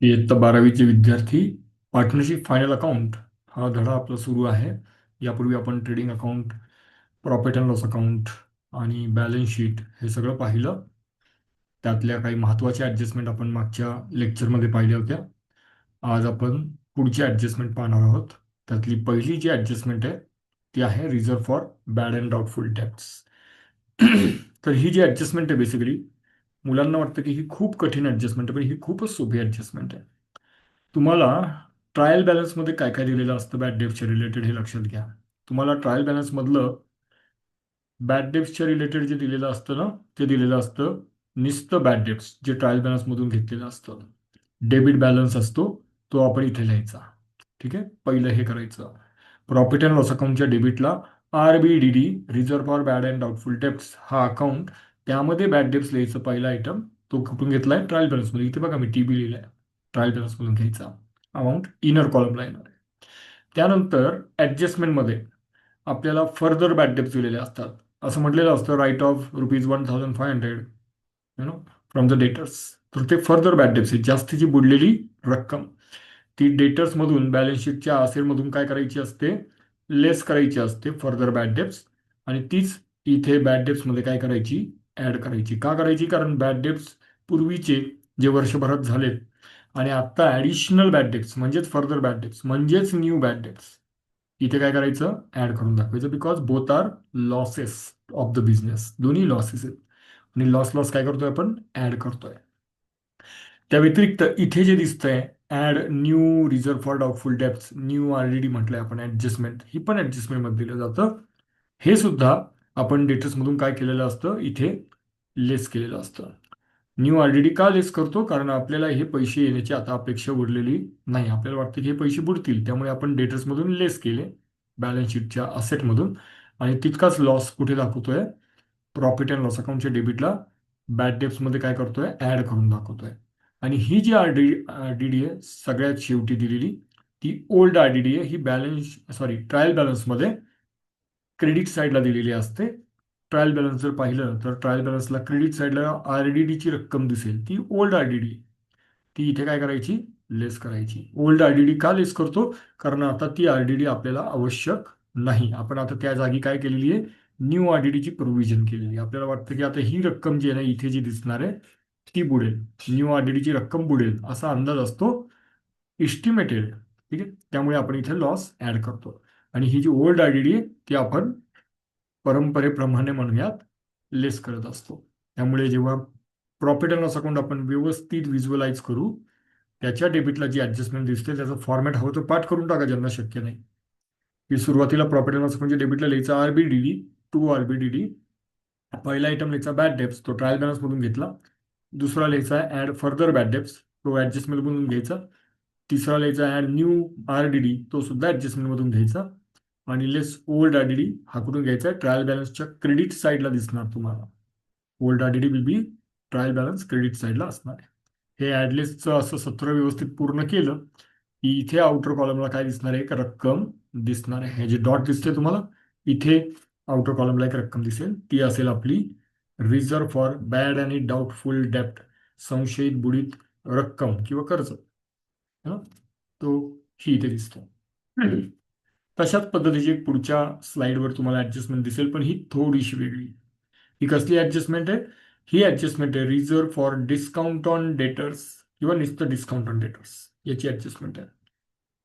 इयत्ता 12वीचे विद्यार्थी partnership final account हा धडा आपला सुरू आहे. यापूर्वी आपण trading account, profit and loss account आणि बॅलन्स शीट हे सगळं पाहिलं. त्यातल्या काही महत्त्वाच्या ॲडजस्टमेंट आपण मागच्या लेक्चरमध्ये पाहिल्या होत्या. आज आपण पुढची ॲडजस्टमेंट पाहणार आहोत. त्यातली पहिली जी ॲडजस्टमेंट आहे ती आहे reserve for bad and doubtful debts. तर ही जी ॲडजस्टमेंट आहे बेसिकली मुलांना वाटतं की ही खूप कठीण ॲडजस्टमेंट आहे, पण ही खूपच सोपी ॲडजस्टमेंट आहे. तुम्हाला ट्रायल बॅलन्समध्ये काय काय दिलेलं असतं बॅड डेब्टच्या रिलेटेड हे लक्षात घ्या. तुम्हाला ट्रायल बॅलन्समधलं बॅड डेब्ट्सच्या रिलेटेड जे दिलेलं असतं ना, ते दिलेलं असतं नुसतं बॅड डेब्ट्स जे ट्रायल बॅलन्समधून घेतलेलं असतं. डेबिट बॅलन्स असतो, तो आपण इथे लिहायचा. ठीक आहे, पहिलं हे करायचं. प्रॉफिट अँड लॉस अकाउंटच्या डेबिटला RBDD, reserve for bad and doubtful debts हा अकाउंट, त्यामध्ये बॅड डेब्ट्स लिहायचं पहिला आयटम. तो कुठून घेतलाय? ट्रायल बॅलन्समध्ये. इथे बघा मी TB लिहिलाय. ट्रायल बॅलन्समधून घ्यायचा अमाऊंट इनर कॉलमला येणार आहे. त्यानंतर ॲडजस्टमेंटमध्ये आपल्याला फर्दर बॅड डेब्ट्स दिलेले असतात. असं म्हटलेलं असतं write off ₹1500 no from the debtors. तर ते फर्दर बॅड डेब्ट्स आहेत, जास्तीची बुडलेली रक्कम. ती डेटर्समधून बॅलन्स शीटच्या असेलमधून काय करायची असते? लेस करायची असते फर्दर बॅड डेब्ट्स. आणि तीच इथे बॅड डेब्ट्समध्ये काय करायची? ऍड करायची. का करायची? कारण बॅड डेब्ट्स पूर्वीचे जे वर्षभरात झालेत आणि आता ऍडिशनल बॅड डेब्ट्स म्हणजेच फर्दर बॅड डेब्ट्स म्हणजेच न्यू बॅड डेब्ट्स इथे काय करायचं? ऍड करून दाखवायचं. Because both are losses of the business. दोन्ही लॉसेस आहेत आणि लॉस लॉस काय करतोय आपण? ऍड करतोय. त्या व्यतिरिक्त इथे जे दिसतंय add new reserve for doubtful debts, new RDD म्हटलंय आपण, ऍडजस्टमेंट, ही पण ऍडजस्टमेंटमध्ये दिलं जातं. हे सुद्धा आपण डेटर्समधून काय केलेलं असतं? इथे लेस केलेलं असतं. न्यू RDD का लेस करतो? कारण आपल्याला हे पैसे येण्याची आता अपेक्षा उरलेली नाही. आपल्याला वाटतं की हे पैसे बुडतील, त्यामुळे आपण डेटर्समधून लेस केले बॅलन्स शीटच्या असेटमधून. आणि तितकाच लॉस कुठे दाखवतोय? प्रॉफिट अँड लॉस अकाउंटच्या डेबिटला बॅड डेब्ट्समध्ये काय करतोय? ऍड करून दाखवतोय. आणि ही जी RDD आहे सगळ्यात शेवटी दिलेली, ती ओल्ड RDD आहे. ही बॅलन्स ट्रायल बॅलन्समध्ये क्रेडिट साईडला दिलेली असते. ट्रायल बॅलन्स जर पाहिलं तर ट्रायल बॅलन्सला क्रेडिट साईडला RDDची रक्कम दिसेल, ती ओल्ड RDD. ती इथे काय करायची? लेस करायची. ओल्ड RDD का लेस करतो? कारण आता ती RDD आपल्याला आवश्यक नाही. आपण आता त्या जागी काय केलेली आहे? न्यू RDDची प्रोव्हिजन केलेली आहे. आपल्याला वाटतं की आता ही रक्कम जी आहे ना इथे जी दिसणार आहे ती बुडेल, न्यू RDDची रक्कम बुडेल असा अंदाज असतो, इस्टिमेटेड. ठीक आहे, त्यामुळे आपण इथे लॉस ऍड करतो. आणि ही जी ओल्ड RDD आहे ती आपण परंपरेप्रमाणे म्हणूयात लेस करत असतो. त्यामुळे जेव्हा प्रॉफिट अँड लॉस अकाउंट आपण व्यवस्थित व्हिज्युअलाइज करू, त्याच्या डेबिटला जी ऍडजस्टमेंट दिसते त्याचं फॉर्मॅट हवं तर पाठ करून टाका ज्यांना शक्य नाही. की सुरुवातीला प्रॉफिट अँड लॉस अकाउंटच्या डेबिटला लिहायचा RBDD, टू RBDD. पहिला आयटम लिहायचा बॅड डेब्ट्स, तो ट्रायल बॅलन्समधून घेतला. दुसरा लिहायचा ऍड फर्दर बॅड डेब्ट्स, तो ऍडजस्टमेंटमधून घ्यायचा. तिसरा लिहायचा ऍड न्यू RDD, तो सुद्धा ऍडजस्टमेंटमधून घ्यायचा. आणि लेस ओल्ड RDD हा कुठून घ्यायचा? ट्रायल बॅलन्सच्या क्रेडिट साईडला दिसणार तुम्हाला. Old RDD will be trial balance credit साईडला असणार आहे. हे ॲडलिस्टचं असं सत्र व्यवस्थित पूर्ण केलं की इथे आउटर कॉलमला काय दिसणार आहे? एक रक्कम दिसणार आहे. हे जे डॉट दिसते तुम्हाला इथे आउटर कॉलमला एक रक्कम दिसेल, ती असेल आपली रिझर्व्ह फॉर बॅड आणि डाऊटफुल डेप्ट, संशयित बुडीत रक्कम किंवा कर्ज. हं? तो ही इथे दिसतो. तशाच पद्धतीची एक पुढच्या स्लाइडवर तुम्हाला ऍडजस्टमेंट दिसेल, पण ही थोडीशी वेगळी. ही कसली ऍडजस्टमेंट आहे? ही ऍडजस्टमेंट आहे reserve for discount on debtors किंवा नुसतं डिस्काउंट ऑन डेटर्स, याची ऍडजस्टमेंट आहे.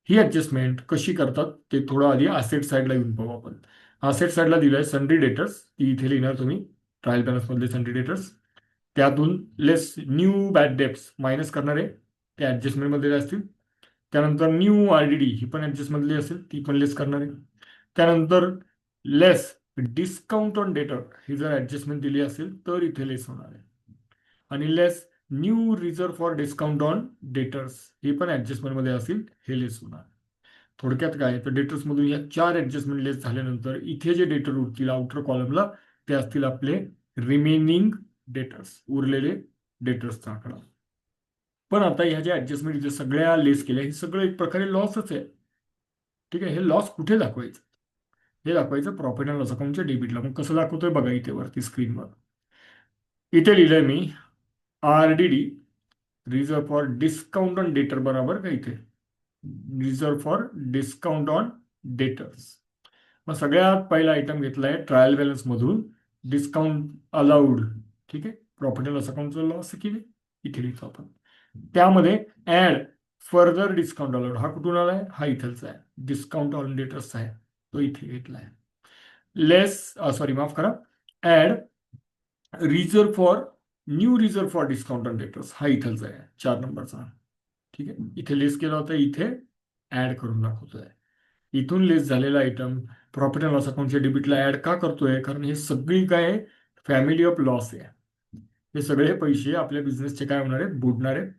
ही ऍडजस्टमेंट कशी करतात ते थोडं आधी असेट साईडला येऊन पाहू आपण. असेट साईडला दिलंय सन्ड्री डेटर्स, ती इथे लिहिणार तुम्ही. ट्रायल बॅलन्स मधले सन्ड्री डेटर्स, त्यातून लेस न्यू बॅड डेब्ट्स मायनस करणार आहे, ते ऍडजस्टमेंट मध्ये असतील. त्यानंतर न्यू RDD ही पण ऍडजस्टमेंटली असेल, ती पण लेस करणार आहे. त्यानंतर लेस डिस्काउंट ऑन डेटर ही जर ऍडजस्टमेंट दिली असेल तर इथे लेस होणार आहे. आणि less new reserve for discount on debtors ही पण ऍडजस्टमेंटमध्ये असेल, हे लेस होणार. थोडक्यात काय तर डेटर्समधून या 4 ऍडजस्टमेंट लेस झाल्यानंतर इथे जे डेटर उरतील आउटर कॉलमला ते असतील आपले रिमेनिंग डेटर्स, उरलेले डेटर्सचा आकडा. पण आता ह्या ज्या ऍडजस्टमेंट इथे सगळ्या लेस केल्या हे सगळं एक प्रकारे लॉसच आहे. ठीक आहे, हे लॉस कुठे दाखवायचं? हे दाखवायचं प्रॉफिट अँड लॉस अकाउंटच्या डेबिटला. मग कसं दाखवतोय बघा इथे वरती स्क्रीनवर. इथे लिहिलंय मी RDD reserve for discount on डेटर बरोबर का इथे, reserve for discount on debtors. मग सगळ्यात पहिला आयटम घेतलाय ट्रायल बॅलन्स मधून, डिस्काउंट अलाउड. ठीक आहे, प्रॉफिट अँड लॉस अकाउंटचा लॉस की नाही, इथे लिहितो आपण. त्यामध्ये ऍड फर्दर डिस्काउंट अलाउड, हा कुठून आलाय, हा इथलचा आहे, डिस्काउंट ऑन डेटर्सचा आहे, तो इथे घेतलाय. लेस, सॉरी माफ करा, add reserve for, new reserve for discount on debtors, हा इथलचा आहे 4 नंबरचा. ठीक आहे, इथे लेस केला होता, इथे ऍड करून दाखवतोय. इथून लेस झालेला आयटम प्रॉफिट अँड लॉस अकाउंटच्या डेबिटला ऍड का करतोय, कारण हे सगळी काय फॅमिली ऑफ लॉस आहे. हे सगळे पैसे आपल्या बिझनेसचे काय होणार आहेत, बुडणार आहेत,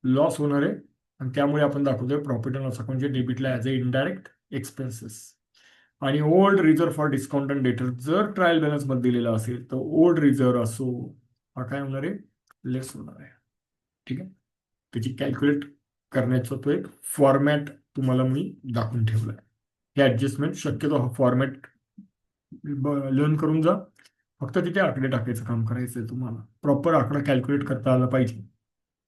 लॉस होणार आहे. आणि त्यामुळे आपण दाखवतोय प्रॉफिट अँड लॉस अकाउंटच्या डेबिटला ॲज अ इनडायरेक्ट एक्सपेन्सेस. आणि old reserve for discount and डेटर जर ट्रायल बॅलन्स मध्ये दिलेला असेल तर ओल्ड रिझर्व असो, हा काय होणार आहे, लेस होणार आहे. ठीक आहे, त्याची कॅल्क्युलेट करण्याचा तो एक फॉर्मॅट तुम्हाला मी दाखवून ठेवलाय. हे ऍडजस्टमेंट शक्यतो हा फॉर्मॅट लर्न करून जा. फक्त तिथे आकडे टाकायचं काम करायचंय तुम्हाला, प्रॉपर आकडा कॅल्क्युलेट करता आला पाहिजे.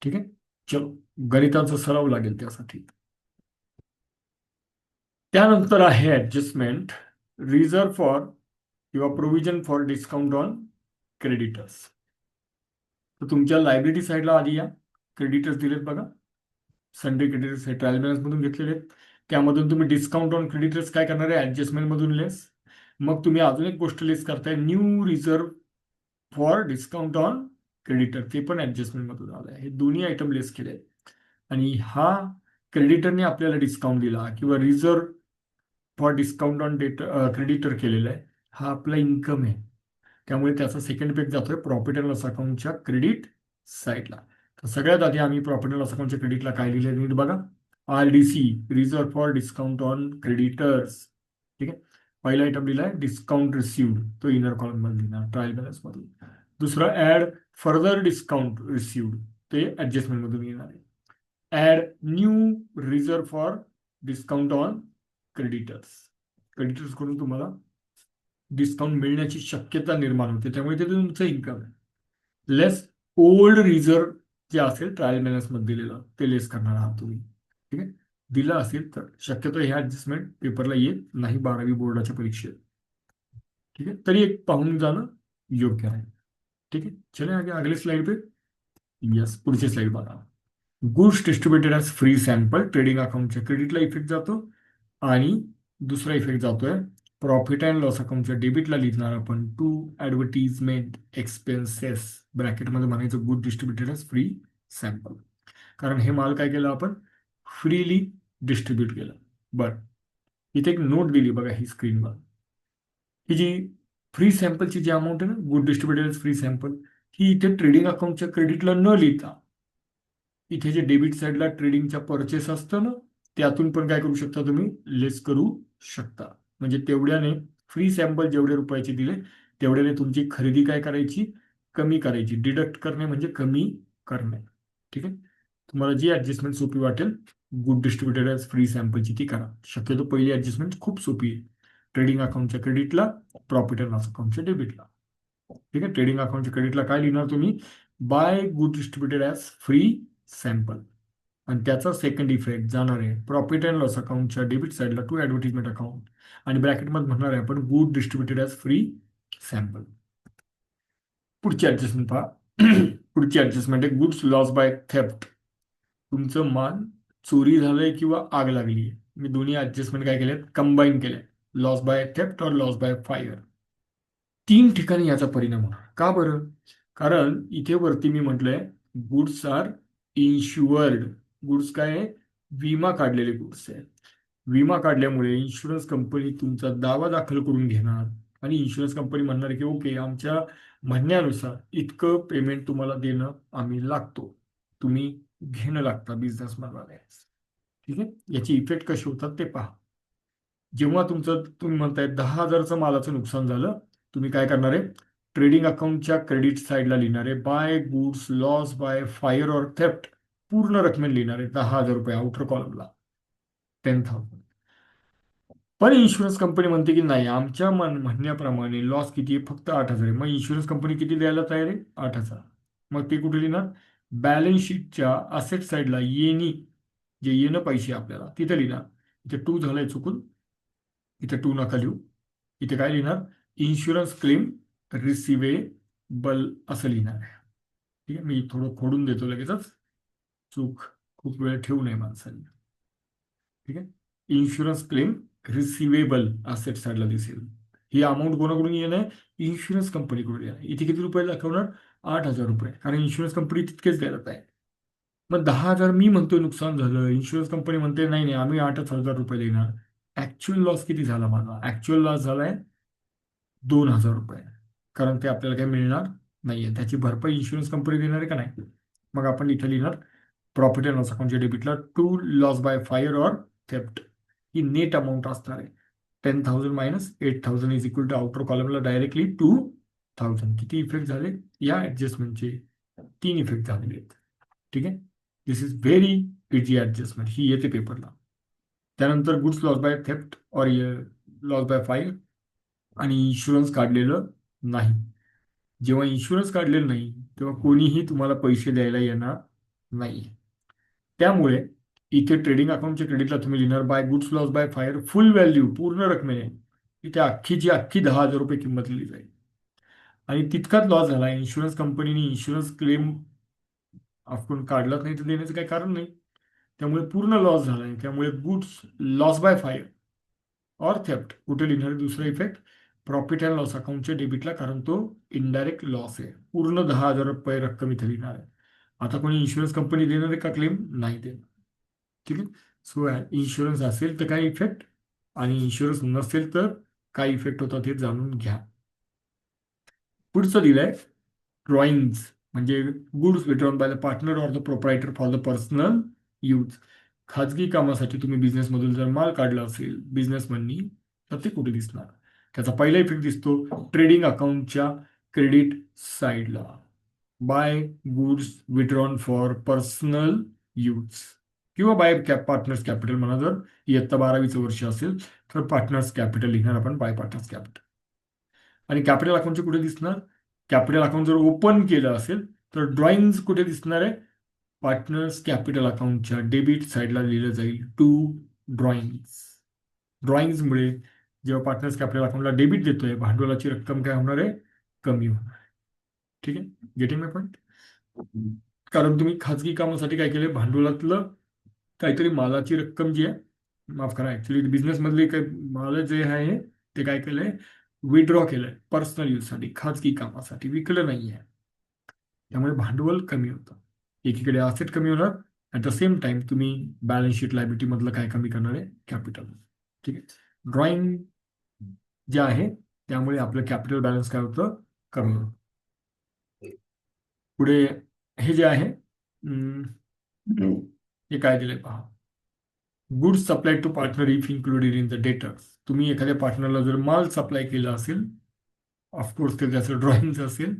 ठीक आहे, चलो, गणिताचा सराव लागेल त्यासाठी. त्यानंतर आहे ऍडजस्टमेंट रिझर्व फॉर किंवा provision for discount on creditors. तर तुमच्या लायबिलिटी साईडला आधी या, क्रेडिटर्स दिलेत बघा, संडे क्रेडिटर्स हे ट्रायल बॅलन्स मधून घेतलेले आहेत. त्यामधून तुम्ही डिस्काउंट ऑन क्रेडिटर्स काय करणार आहे, ऍडजस्टमेंट मधून लेस. मग तुम्ही अजून एक गोष्ट लेस करताय, new reserve for discount on creditor, ते पण ऍडजस्टमेंट मधून आलं आहे. हे दोन्ही आयटम लेस केले. आणि हा क्रेडिटरने आपल्याला डिस्काउंट दिला किंवा reserve for discount on creditor केलेला आहे, हा आपला इन्कम आहे. त्यामुळे त्याचा सेकंड पेज जातोय प्रॉफिट अँड लॉस अकाउंटच्या क्रेडिट साईडला. तर सगळ्यात आधी आम्ही प्रॉफिट अँड लॉस अकाउंटच्या क्रेडिटला काय लिहिलं नीट बघा, RDC, reserve for discount on creditors. ठीक आहे, पहिला आयटम लिहिलाय डिस्काउंट रिसिव्ड, तो इनर कॉलम मध्ये लिहिणार ट्रायल बॅलन्स मधून. दुसरं ऍड फर्दर डिस्काउंट रिसिव्ड, ते ऍडजस्टमेंट मधून येणार आहे. Add new reserve for discount on creditors, creditors कडून तुम्हाला डिस्काउंट मिळण्याची शक्यता निर्माण होते, त्यामुळे ते तुमचं इन्कम आहे. लेस ओल्ड रिझर्व जे असेल ट्रायल बॅलन्स मध्ये दिलेलं, ते लेस करणार आहात तुम्ही. ठीक आहे, दिलं असेल तर शक्यतो हे ऍडजस्टमेंट पेपरला येत नाही 12वी बोर्डाच्या परीक्षेत. ठीक आहे, तरी एक पाहून जाणं योग्य आहे. ठीक आहे, चले आगे अगले स्लाइड पे. यस, पुढची स्लाइड बघा. Goods distributed as free sample, trading अकाउंटच्या क्रेडिटला इफेक्ट जातो. आणि दुसरा इफेक्ट जातोय प्रॉफिट अँड लॉस अकाउंटच्या डेबिटला लिहिणार आपण टू ऍडव्हर्टिजमेंट एक्सपेन्सेस, ब्रॅकेटमध्ये म्हणायचं good distributed as free sample. कारण हे माल काय केलं आपण, फ्रीली डिस्ट्रीब्यूट केलं. बरं, इथे एक नोट दिली बघा ही स्क्रीनवर, ही जी फ्री सॅम्पलची जी अमाऊंट आहे ना, गुड डिस्ट्रीब्युटेड फ्री सॅम्पल, ही इथे ट्रेडिंग अकाउंटच्या क्रेडिटला न लिहिता इथे जे डेबिट साईडला ट्रेडिंगच्या परचेस असतं ना, त्यातून पण काय करू शकता तुम्ही, लेस करू शकता. म्हणजे तेवढ्याने फ्री सॅम्पल जेवढे रुपयाचे दिले तेवढ्याने तुमची खरेदी काय करायची, कमी करायची. डिडक्ट करणे म्हणजे कमी करणे. ठीक आहे, तुम्हाला जी ऍडजस्टमेंट सोपी वाटेल गुड डिस्ट्रीब्युटेड ॲज फ्री सॅम्पलची ती करा. शक्यतो पहिली ऍडजस्टमेंट खूप सोपी आहे, ट्रेडिंग अकाउंटच्या क्रेडिटला, प्रॉफिट अँड लॉस अकाउंटच्या डेबिटला. ठीक आहे, ट्रेडिंग अकाउंटच्या क्रेडिटला काय लिहिणार तुम्ही, by good distributed as free sample. आणि त्याचा सेकंड इफेक्ट जाणार आहे प्रॉफिट अँड लॉस अकाउंटच्या डेबिट साईडला टू ऍडव्हर्टिजमेंट अकाउंट, आणि ब्रॅकेटमध्ये म्हणणार आहे आपण good distributed as free sample. पुढची ऍडजस्टमेंट पहा. पुढची ऍडजस्टमेंट आहे गुड्स लॉस बाय थेफ्ट. तुमचं माल चोरी झालंय किंवा आग लागली आहे, मी दोन्ही ऍडजस्टमेंट काय केल्यात, कंबाईन केल्या, लॉस बाय थेफ्ट और लॉस बाय फायर. 3 ठिकाणी याचा परिणाम होणार. का बरं, कारण इथे वरती मी म्हटलंय गुड्स आर इन्शुअर्ड. गुड्स काय आहे, विमा काढलेले गुड्स आहे. विमा काढल्यामुळे इन्शुरन्स कंपनी तुमचा दावा दाखल करून घेणार, आणि इन्शुरन्स कंपनी म्हणणार की ओके, आमच्या म्हणण्यानुसार इतकं पेमेंट तुम्हाला देणं आम्ही लागतो, तुम्ही घेणं लागता बिझनेस मॅनवाले. ठीक आहे, याची इफेक्ट कशी होतात ते पहा. जेव्हा तुमचं तुम्ही म्हणताय 10,000चं मालाचं नुकसान झालं, तुम्ही काय करणार आहे, ट्रेडिंग अकाउंटच्या क्रेडिट साईडला लिहिणार आहे by goods loss by fire और थेफ्ट, पूर्ण रकमेने लिहिणार आहे 10,000 रुपये आउटर कॉलमला, 10,000. पण इन्शुरन्स कंपनी म्हणते की नाही, आमच्या म्हणण्याप्रमाणे लॉस किती आहे, फक्त 8,000 आहे. मग इन्शुरन्स कंपनी किती द्यायला तयार आहे, 8,000. मग ते कुठे लिहिणार, बॅलन्स शीटच्या असेट साईडला येणी, जे येणं पैसे आपल्याला तिथे लिहिणार. इथे टू झालंय चुकून, इथे टू नका लिहू. इथे काय लिहिणार, इन्शुरन्स क्लेम रिसिवेबल असं लिहिणार आहे. ठीक आहे, मी थोडं खोडून देतो लगेचच, चूक खूप वेळ ठेवू नये माणसांनी. ठीक आहे, इन्शुरन्स क्लेम रिसिवेबल असेट साईडला दिसेल. ही अमाऊंट कोणाकडून येणार, इन्शुरन्स कंपनीकडून येणार. इथे किती रुपये दाखवणार, 8,000 रुपये, कारण इन्शुरन्स कंपनी तितकेच देत आहे. मग 10,000 मी म्हणतोय नुकसान झालं, इन्शुरन्स कंपनी म्हणते नाही नाही आम्ही 8,000 रुपये देणार. ऍक्च्युअल लॉस किती झाला माझा, ऍक्च्युअल लॉस झालाय 2,000 रुपये, कारण ते आपल्याला काही मिळणार नाहीये. त्याची भरपाई इन्शुरन्स कंपनी देणार आहे का नाही. मग आपण इथे लिहिणार प्रॉफिट अँड लॉस अकाउंटच्या डेबिटला to loss by fire or theft ही नेट अमाऊंट असणार आहे. 10,000 minus 8,000 is equal to outer कॉलमला डायरेक्टली 2,000. किती इफेक्ट झाले या ऍडजस्टमेंटचे, 3 इफेक्ट झालेले आहेत. ठीक आहे, दिस इज व्हेरी इझी ऍडजस्टमेंट, ही येते पेपरला. त्यानंतर गुड्स लॉस बाय थेफ्ट और लॉस बाय फायर आणि इन्शुरन्स काढलेलं नाही. जेव्हा इन्शुरन्स काढलेलं नाही तेव्हा कोणीही तुम्हाला पैसे द्यायला येणार नाही. त्यामुळे इथे ट्रेडिंग अकाउंटच्या क्रेडिटला तुम्ही लिहिणार by goods loss by fire full value, पूर्ण रकमेने. इथे अख्खीची अख्खी 10,000 रुपये किंमत लिहिली जाईल. आणि तितकाच लॉस झाला, इन्शुरन्स कंपनीने इन्शुरन्स क्लेम आपण काढलाच नाही तर देण्याचं काही कारण नाही. त्यामुळे पूर्ण लॉस झालाय. त्यामुळे गुड्स लॉस बाय फायर और थेफ्ट कुठे लिहिणार, दुसरा इफेक्ट प्रॉफिट अँड लॉस अकाउंटच्या डेबिटला, कारण तो इनडायरेक्ट लॉस आहे. पूर्ण 10,000 रुपये रक्कम इथे लिहिणार आहे. आता कोणी इन्शुरन्स कंपनी देणार आहे का क्लेम, नाही देणार. ठीक आहे, सो इन्शुरन्स असेल तर काय इफेक्ट आणि इन्शुरन्स नसेल तर काय इफेक्ट होतात हे जाणून घ्या. पुढचं दिलंय ड्रॉइंग्स, म्हणजे goods withdrawn by the partner or the proprietor for the personal use. खाजगी कामासाठी तुम्ही बिझनेसमधून जर माल काढला असेल बिझनेसमॅननी, तर ते कुठे दिसणार. त्याचा पहिला इफेक्ट दिसतो ट्रेडिंग अकाउंटच्या क्रेडिट साईडला, by goods withdrawn for personal use किंवा बाय पार्टनर्स कॅपिटल म्हणा. जर इयत्ता 12वीचं वर्ष असेल तर पार्टनर्स कॅपिटल लिहिणार आपण, बाय पार्टनर्स कॅपिटल. आणि कॅपिटल अकाउंटचे कुठे दिसणार, कॅपिटल अकाउंट जर ओपन केलं असेल तर ड्रॉइंग्स कुठे दिसणार आहे, पार्टनर्स कॅपिटल अकाउंटच्या डेबिट साईडला लिहिलं जाईल टू ड्रॉइंग्स. ड्रॉइंग्समुळे जेव्हा पार्टनर्स कॅपिटल अकाउंटला डेबिट देतोय, भांडवलाची रक्कम काय होणार आहे, कमी होणार आहे. ठीक आहे, गेटिंग माय पॉईंट. कारण तुम्ही खाजगी कामासाठी काय केलंय, भांडवलातलं काहीतरी मालाची रक्कम जी आहे, माफ करा ऍक्च्युली बिझनेस मधले काही माल जे आहे ते काय केलंय, विड्रॉ केलंय पर्सनल यूजसाठी, खाजगी कामासाठी, विकलं नाहीये. त्यामुळे भांडवल कमी होतं. एकीकडे असेट कमी होणार, ऍट द सेम टाइम तुम्ही बॅलन्स शीट लायबिलिटी मधलं काय कमी करणार आहे, कॅपिटल. ठीक आहे, ड्रॉइंग जे आहे त्यामुळे आपलं कॅपिटल बॅलन्स काय होतं, कमी होतं. पुढे हे जे आहे हे काय दिलंय पहा, goods supply to partner if included in the debtors. तुम्ही एखाद्या पार्टनरला जर माल सप्लाय केला असेल, ऑफकोर्स ते त्याचं ड्रॉइंग असेल,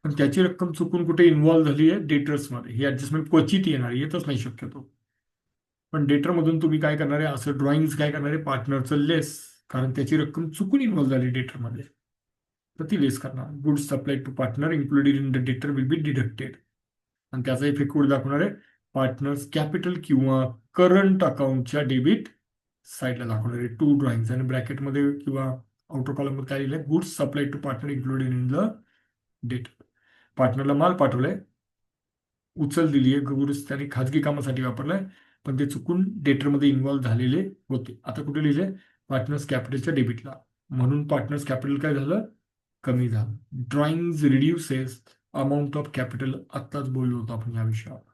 पण त्याची रक्कम चुकून कुठे इन्व्हॉल्व्ह झाली आहे डेटर्समध्ये, ही ऍडजस्टमेंट क्वचित येणार, येतच नाही शक्यतो. पण डेटरमधून तुम्ही काय करणार आहे, असं ड्रॉइंग्स काय करणार आहे, पार्टनरचं लेस, कारण त्याची रक्कम चुकून इन्व्हॉल्व्ह झाली डेटरमध्ये, तर ती लेस करणार. Goods supply to partner included in the debtor will be deducted. आणि त्याचा इफेक्ट कुठे दाखवणार आहे, पार्टनर्स कॅपिटल किंवा करंट अकाउंटच्या डेबिट साईडला दाखवणार आहे टू ड्रॉइंग्स. आणि ब्रॅकेटमध्ये किंवा आउटर कॉलममध्ये काय लिहिलंय, goods supply to partner included in the debtor. पार्टनरला माल पाठवलाय, उचल दिली आहे, गुड्स त्याने खाजगी कामासाठी वापरलाय, पण ते चुकून डेटरमध्ये इन्व्हॉल्व्ह झालेले होते. आता कुठे लिहिले, पार्टनर्स कॅपिटलच्या डेबिटला, म्हणून पार्टनर्स कॅपिटल काय झालं, कमी झालं. Drawings reduces amount of capital, आत्ताच बोललो होतो आपण या विषयावर.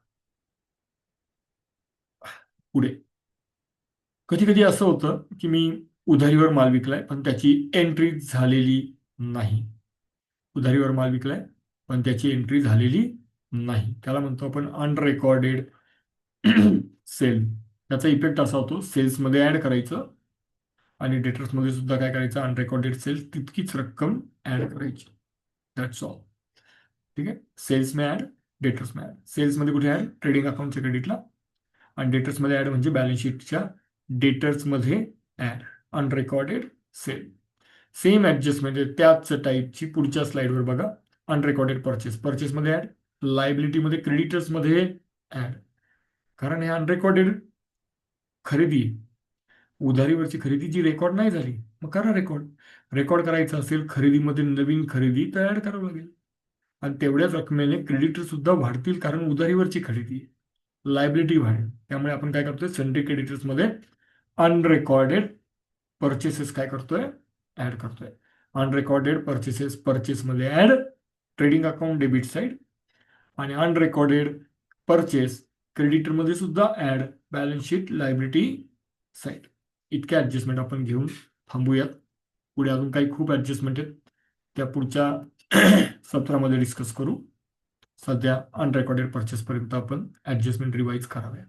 पुढे कधी कधी असं होतं की मी उधारीवर माल विकलाय पण त्याची एंट्री झालेली नाही. उधारीवर माल विकलाय पण त्याची एंट्री झालेली नाही, त्याला म्हणतो आपण अनरेकॉर्डेड सेल. त्याचा इफेक्ट असा होतो, सेल्समध्ये ऍड करायचं आणि डेटर्समध्ये सुद्धा काय करायचं, अनरेकॉर्डेड सेल्स तितकीच रक्कम ऍड करायची, दॅट्स ऑल. ठीक आहे, सेल्स में ऍड, डेटर्स में ऍड. सेल्समध्ये कुठे ऍड, ट्रेडिंग अकाउंटच्या क्रेडिटला, आणि डेटर्समध्ये ऍड म्हणजे बॅलन्स शीटच्या डेटर्समध्ये ऍड, अनरेकॉर्डेड सेल. सेम ऍडजस्टमेंट त्याच टाईपची पुढच्या स्लाइडवर बघा, अनरेकॉर्डेड परचेस, परचेसमध्ये ऍड, लायबिलिटीमध्ये क्रेडिटर्समध्ये ऍड, कारण हे अनरेकॉर्डेड खरेदी आहे. उधारीवरची खरेदी जी रेकॉर्ड नाही झाली, मग करा रेकॉर्ड. रेकॉर्ड करायचं असेल खरेदीमध्ये नवीन खरेदी तर ऍड करावं लागेल. आणि तेवढ्याच रकमेने क्रेडिटर सुद्धा वाढतील, कारण उधारीवरची खरेदी आहे, लायबिलिटी वाढेल. त्यामुळे आपण काय करतोय, सन्ड्री क्रेडिटर्समध्ये अनरेकॉर्डेड परचेसेस काय करतोय, ऍड करतोय. अनरेकॉर्डेड परचेसेस परचेसमध्ये add, trading account debit side. आणि अनरेकॉर्डेड परचेस क्रेडिटरमध्ये सुद्धा add, balance sheet liability side. इतक्या ऍडजस्टमेंट आपण घेऊन थांबूयात. पुढे अजून काही खूप ऍडजस्टमेंट आहेत, त्या पुढच्या सत्रामध्ये डिस्कस करू. सध्या अनरेकॉर्डेड परचेस पर्यंत आपण ऍडजस्टमेंट रिवाईज कराव्या.